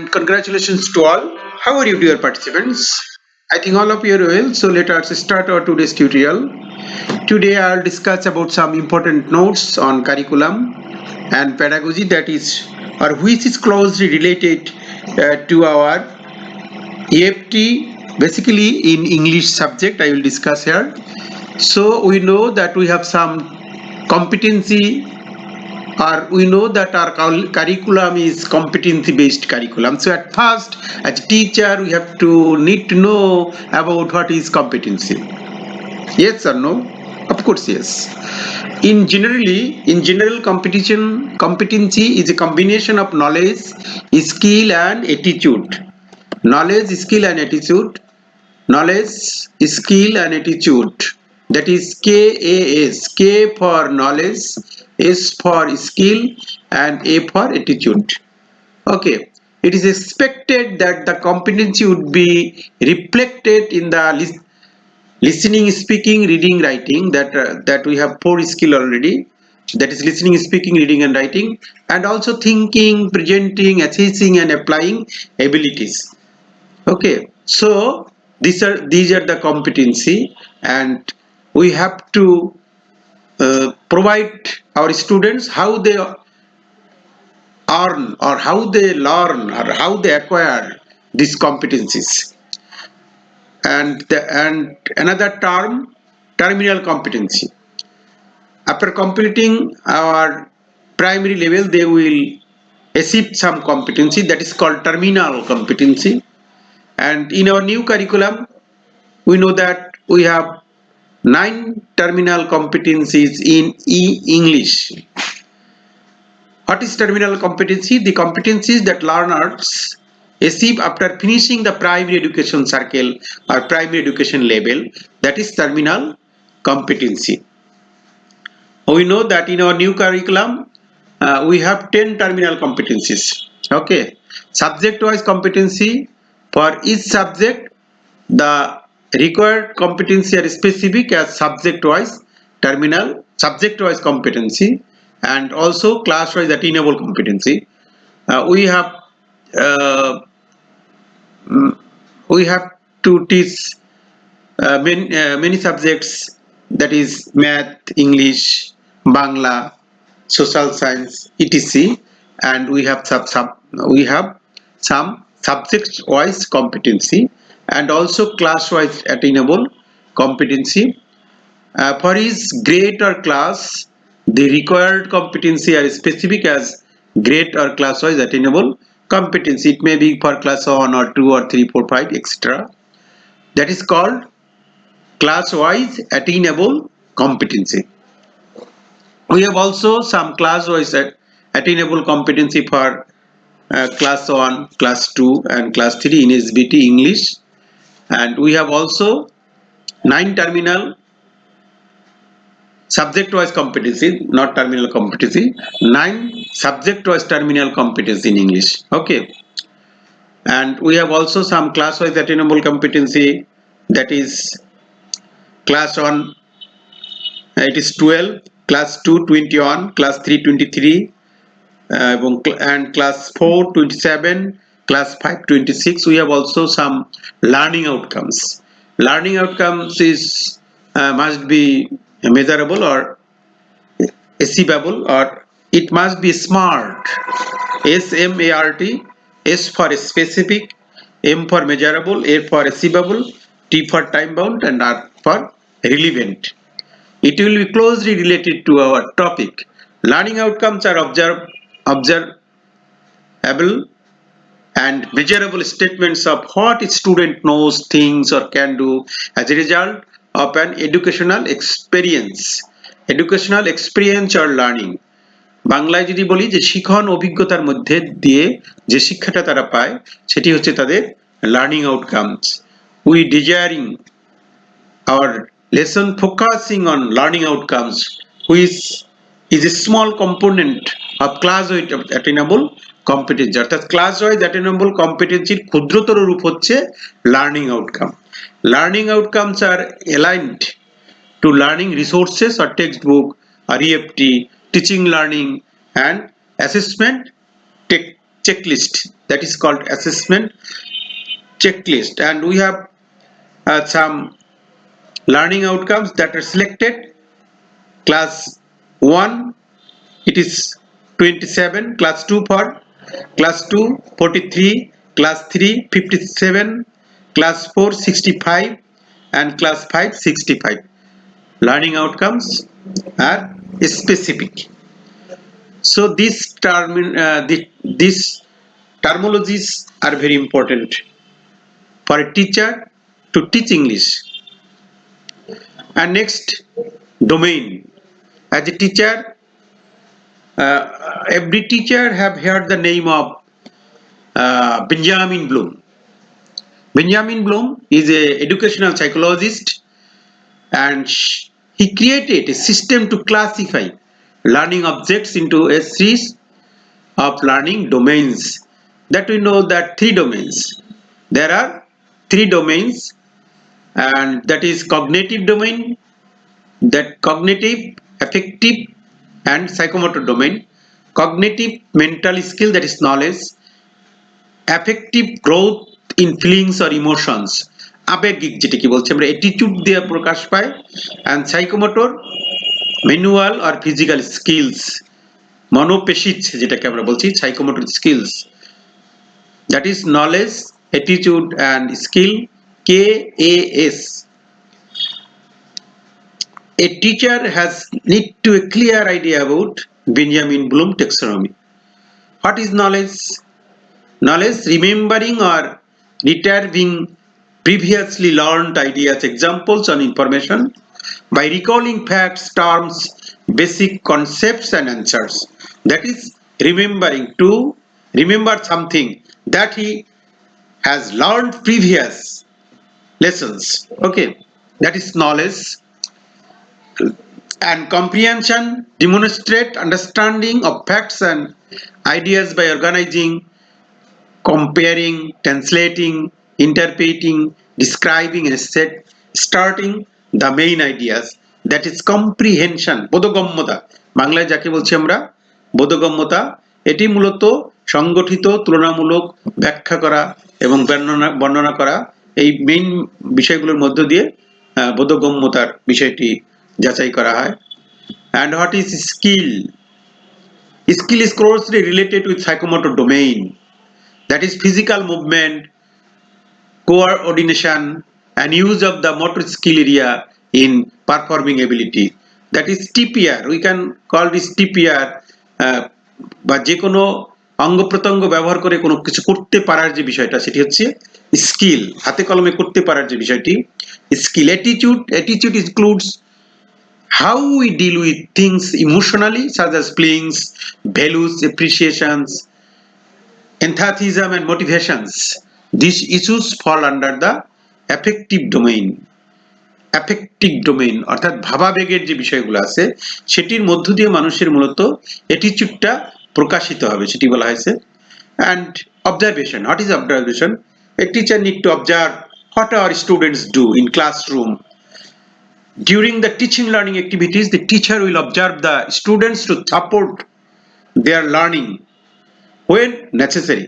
and congratulations to all. How are you, dear participants? I think all of you are well, so let us start our today's tutorial. Today I'll discuss about some important notes on curriculum and pedagogy, that is, or which is closely related to our EFT, basically in English subject I will discuss here. So we know that we have some competency, or we know that our curriculum is competency based curriculum. So at first, as a teacher, we have to need to know about what is competency. Yes or no? Of course, yes. In general competency is a combination of knowledge, skill and attitude. Knowledge, skill and attitude. Knowledge, skill and attitude. That is KAS. K for knowledge, S for skill and A for attitude. Okay. It is expected that the competency would be reflected in the listening, speaking, reading, writing. That we have 4 skill already. That is listening, speaking, reading and writing, and also thinking, presenting, assessing and applying abilities. Okay. So these are the competency, and we have to provide our students how they earn or how they learn or how they acquire these competencies. And another term, terminal competency. After completing our primary level, they will achieve some competency, that is called terminal competency. And in our new curriculum, we know that we have 9 terminal competencies in English. What is terminal competency? The competencies that learners achieve after finishing the primary education circle or primary education level, that is terminal competency. We know that in our new curriculum, we have 10 terminal competencies. Okay. Subject-wise competency. For each subject, the required competency are specific as subject-wise competency, and also class-wise attainable competency. We have to teach many subjects, that is math, English, Bangla, social science, etc. And we have some subject-wise competency and also class-wise attainable competency. For each grade or class, the required competency are specific as grade or class-wise attainable competency. It may be for class 1 or 2 or 3, 4, 5, etc. That is called class-wise attainable competency. We have also some class-wise attainable competency for class 1, class 2 and class 3 in SBT English. And we have also 9 terminal subject-wise competency, not terminal competency, 9 subject-wise terminal competency in English. Okay. And we have also some class-wise attainable competency, that is class 1, it is 12, class 2, 21, class 3, 23, and class 4, 27, class 5, 26. We have also some learning outcomes. Learning outcomes is must be measurable or achievable, or it must be SMART. SMART. S for specific, M for measurable, A for achievable, T for time bound and R for relevant. It will be closely related to our topic. Learning outcomes are observable and measurable statements of what a student knows, thinks or can do as a result of an educational experience or learning. বাংলায় যদি বলি যে শিখন অভিজ্ঞতার মধ্যে দিয়ে যে শিক্ষাটা তারা পায় সেটি হচ্ছে তাদের learning outcomes. We desiring our lesson focusing on learning outcomes, which is a small component of class-wise attainable competency. অর্থাৎ class-wise attainable competency ক্ষুদ্রতর রূপ হচ্ছে learning outcome. Learning outcomes are aligned to learning resources or textbook or EFT, teaching learning and assessment checklist, that is called assessment checklist, and we have some learning outcomes that are selected. Class 1, it is 27, class 2 for class 2 43, class 3 57, class 4 65, and class 5 65. Learning outcomes are specific. So these terminologies are very important for a teacher to teach English. And next, domain. As a teacher, every teacher have heard the name of Benjamin Bloom. Benjamin Bloom is an educational psychologist, and he created a system to classify learning objects into a series of learning domains. That we know that 3 domains. There are 3 domains, and that is cognitive domain, that cognitive, affective, and psychomotor domain. Cognitive, mental skill, that is knowledge. Affective, growth in feelings or emotions, আবেগিক যেটাকে বলছি আমরা, attitude দিয়ে প্রকাশ পায়। and psychomotor, manual or physical skills, মনোপেশিজ যেটাকে আমরা বলছি, psychomotor skills, that is knowledge, attitude and skill, KAS. A teacher has need to a clear idea about Benjamin Bloom taxonomy. What is knowledge? Knowledge, remembering or retrieving previously learned ideas, examples and information by recalling facts, terms, basic concepts and answers. That is remembering, to remember something that he has learned previous lessons. Okay, that is knowledge. And comprehension, demonstrate understanding of facts and ideas by organizing, comparing, translating, interpreting, describing and starting the main ideas. That is comprehension. বোধগম্যতা, বাংলায় যাকে বলছি আমরা বোধগম্যতা, এটি মূলত সংগঠিত, তুলনামূলক, ব্যাখ্যা করা এবং বর্ণনা করা, এই মেইন বিষয়গুলোর মধ্য দিয়ে বোধগম্যতার বিষয়টি যাচাই করা হয়। And what is skill? Skill is closely related with psychomotor domain. That is physical movement, coordination and use of the motor skill area in performing ability. That is TPR. We can call this TPR, বা যে কোনো অঙ্গ প্রত্যঙ্গ ব্যবহার করে কোনো কিছু করতে পারার যে বিষয়টা, সেটি হচ্ছে স্কিল, হাতে কলমে করতে পারার যে বিষয়টি skill. Attitude includes how we deal with things emotionally, such as feelings, values, appreciations, enthusiasm and motivations. These issues fall under the affective domain. Affective domain অর্থাৎ ভাবাবেগের যে বিষয়গুলো আছে সেটির মধ্য দিয়ে মানুষের মূলত অ্যাটিটিউডটা প্রকাশিত হবে, সেটি বলা হয়েছে। And observation. What is observation? A teacher need to observe what our students do in classroom. During the teaching learning activities, the teacher will observe the students to support their learning when necessary.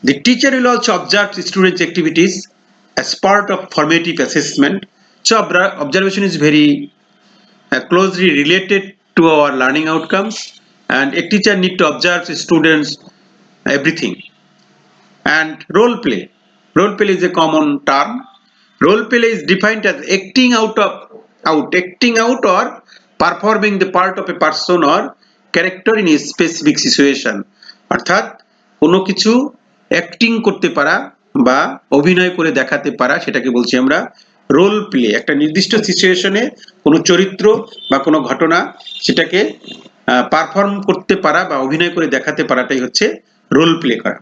The teacher will also observe the students' activities as part of formative assessment. So observation is very closely related to our learning outcomes, and a teacher need to observe the students everything. And role play. Role play is a common term. Role play is defined as acting out or performing the part of a person or character in a specific situation. অর্থাৎ কোনো কিছু acting করতে পারা বা অভিনয় করে দেখাতে পারা, সেটাকে বলছি আমরা রোল প্লে। একটা নির্দিষ্ট সিচুয়েশনে কোনো চরিত্র বা কোনো ঘটনা, সেটাকে পারফর্ম করতে পারা বা অভিনয় করে দেখাতে পারাটাই হচ্ছে রোল প্লে করা।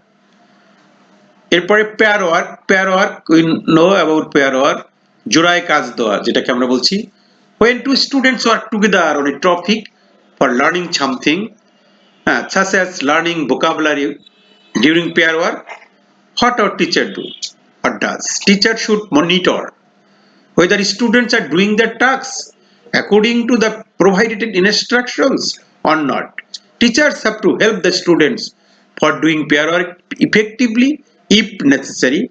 এরপরে pair work, we know about pair work, জোড়ায় কাজ দেওয়া, যেটাকে আমরা বলছি when two students work together on a topic for learning something, such as learning vocabulary. During pair work, what our teacher do or does? Teacher should monitor whether students are doing their tasks according to the provided instructions or not. Teachers have to help the students for doing pair work effectively if necessary.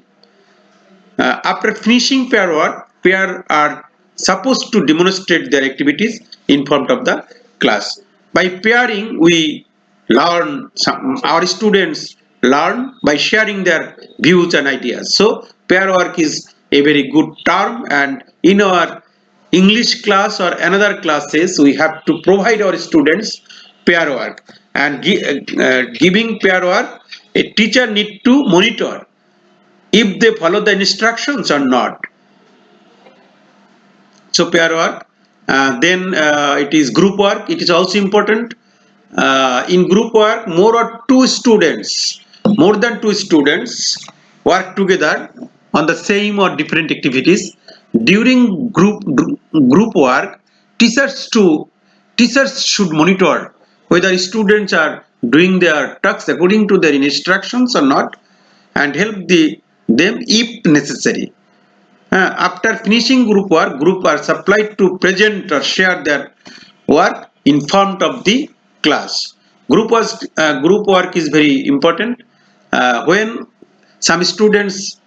After finishing pair work, pair are supposed to demonstrate their activities in front of the class. By pairing, we learn, our students learn by sharing their views and ideas. So, pair work is a very good term, and in our English class or another classes, we have to provide our students pair work. And giving pair work, a teacher need to monitor if they follow the instructions or not. So pair work, then it is group work. It is also important. In group work, more than two students work together on the same or different activities. During group work, teachers should monitor whether students are doing their tasks according to their instructions or not, and help them if necessary. After finishing group are supplied to present or share their work in front of the class. Group work is very important. When some students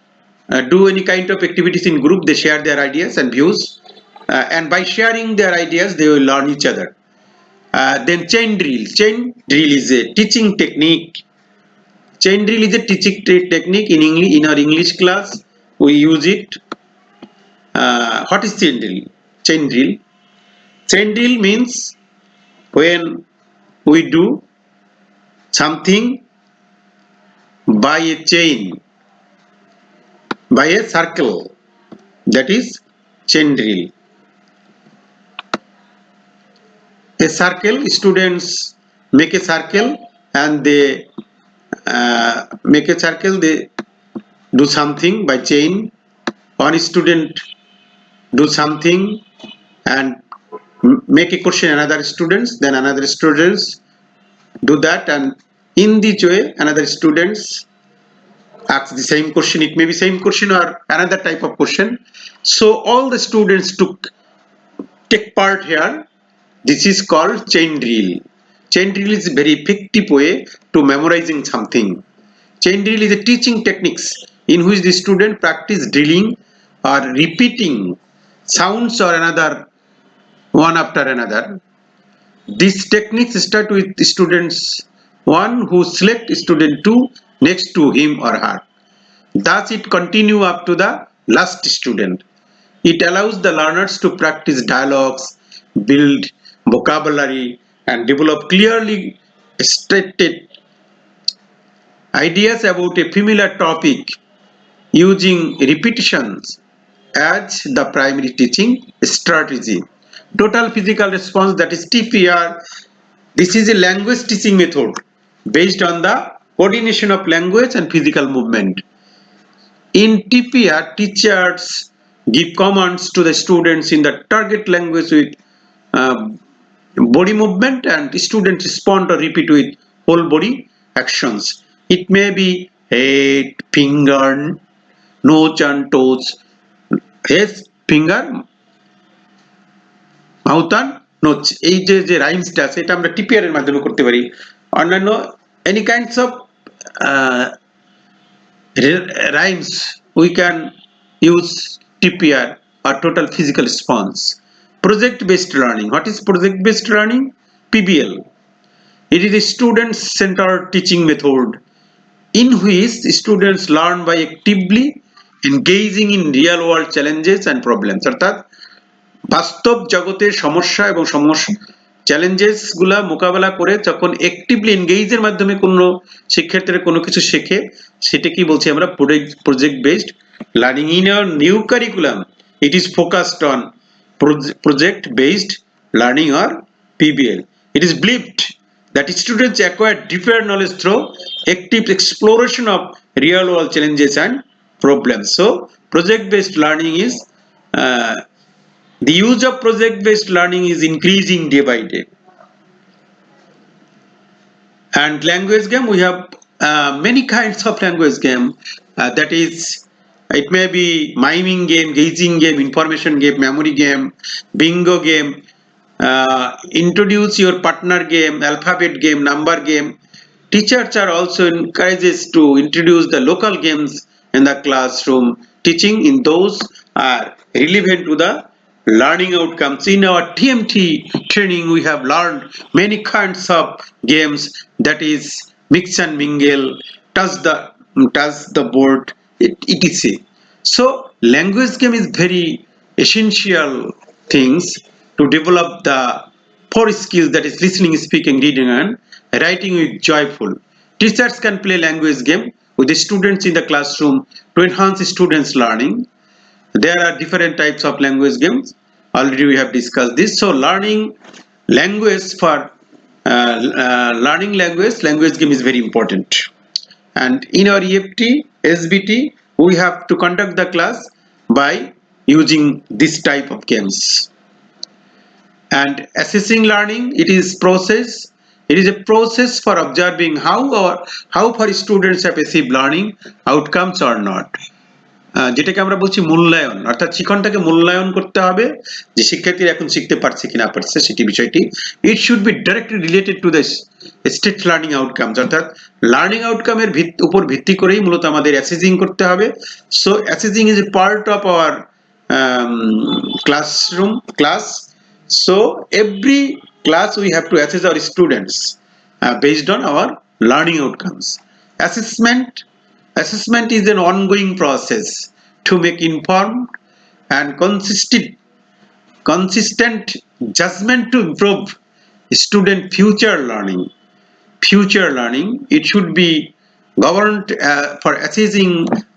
do any kind of activities in group, they share their ideas and views, and by sharing their ideas, they will learn each other. Then chain drill. Chain drill is a teaching technique. Chain drill is a teaching technique in English. In our English class, we use it. What is chain drill? Chain drill. Chain drill means when we do something by a chain, by a circle. That is chain drill. A circle, students make a circle and they do something by chain. One student do something and make a question another students, then another students do that, and in this way another students ask the same question. It may be same question or another type of question. So all the students take part here. This is called chain drill. Chain drill is a very effective way to memorizing something. Chain drill is a teaching techniques in which the student practice drilling or repeating sounds or another one after another. These techniques start with students 1 who select student 2 next to him or her. Thus it continue up to the last student. It allows the learners to practice dialogues, build vocabulary, and develop clearly stated ideas about a familiar topic using repetitions as the primary teaching strategy. Total physical response, that is TPR. This is a language teaching method based on the coordination of language and physical movement. In TPR, teachers give commands to the students in the target language with body movement, and the students respond or repeat with whole body actions. It may be head, finger, nose and toes. Head, finger, mouth and nose. এই যে রাইমসটা আছে এটা আমরা TPR এর মাধ্যমে করতে পারি। অন্যান্য any kinds of rhymes we can use TPR or total physical response. Project based learning. What is project based learning? PBL. It is a student centered teaching method in which students learn by actively engaging in real world challenges and problems. অর্থাৎ বাস্তব জগতের সমস্যা এবং challenges গুলা মোকাবেলা করে যখন actively এনগেজের মাধ্যমে কোনো শিক্ষার্থীরা কোনো কিছু শেখে, সেটা কি বলছি আমরা project based learning. In our new curriculum it is focused on project based learning or PBL. It is believed that students acquire deeper knowledge through active exploration of real world challenges and problems. So project based learning is the use of project based learning is increasing day by day. And language game, we have many kinds of language game, that is, it may be miming game, gazing game, information game, memory game, bingo game, introduce your partner game, alphabet game, number game, Teachers are also encouraged to introduce the local games in the classroom teaching in those are relevant to the learning outcomes. In our TMT training, we have learned many kinds of games, that is mix and mingle, touch the board, etc. So language game is very essential things to develop the four skills, that is listening, speaking, reading and writing with joyful. Teachers can play language game with the students in the classroom to enhance students' learning. There are different types of language games. Already we have discussed this. So learning language for learning language game is very important. And in our EFT, SBT, we have to conduct the class by using this type of games. And assessing learning, it is a process for observing how far students have achieved learning outcomes or not. যেটাকে আমরা বলছি মূল্যায়ন, অর্থাৎ শিক্ষণটাকে মূল্যায়ন করতে হবে যে শিক্ষার্থীরা এখন শিখতে পারছে কি না পারছে সেটি বিষয়টি। It should be directly related to the state learning outcomes, অর্থাৎ লার্নিং আউটকামের উপর ভিত্তি করেই মূলত আমাদের অ্যাসেসিং করতে হবে। So assessing is a part of our class. So every class we have to assess our students based on our learning outcomes. Assessment is an ongoing process to make informed and consistent judgment to improve student future learning. It should be governed for assessing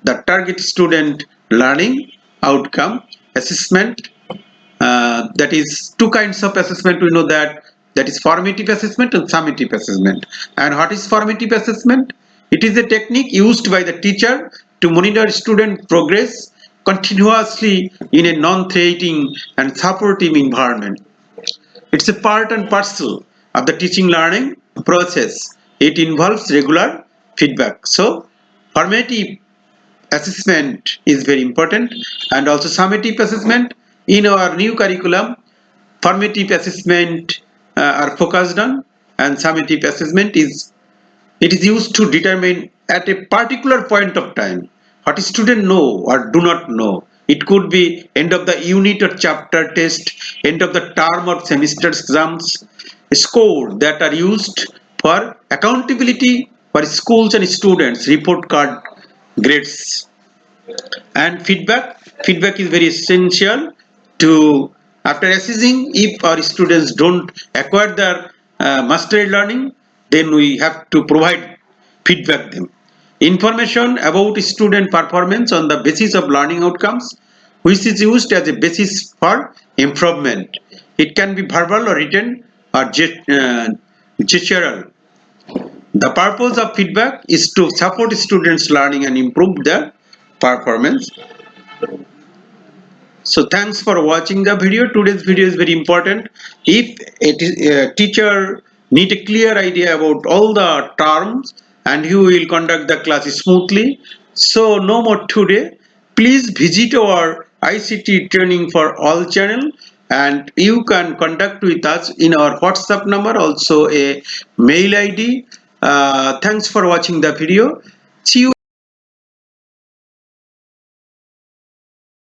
the target student learning outcome. Assessment, that is two kinds of assessment, we know that is formative assessment and summative assessment. And what is formative assessment? It is a technique used by the teacher to monitor student progress continuously in a non-threatening and supportive environment. It's a part and parcel of the teaching learning process. It involves regular feedback. So formative assessment is very important, and also summative assessment. In our new curriculum, formative assessment are focused on, and summative assessment is used to determine at a particular point of time what students know or do not know. It could be end of the unit or chapter test, end of the term or semester exams, score that are used for accountability for schools and students, report card grades. And feedback is very essential to, after assessing, if our students don't acquire their mastery learning, then we have to provide feedback them. Information about student performance on the basis of learning outcomes, which is used as a basis for improvement. It can be verbal or written or gestural. The purpose of feedback is to support students' learning and improve their performance. So thanks for watching the video. Today's video is very important. If a teacher need a clear idea about all the terms, and you will conduct the class smoothly. So no more today. Please visit our ICT training for all channel, and you can contact with us in our WhatsApp number, also a mail ID. Thanks for watching the video. See you.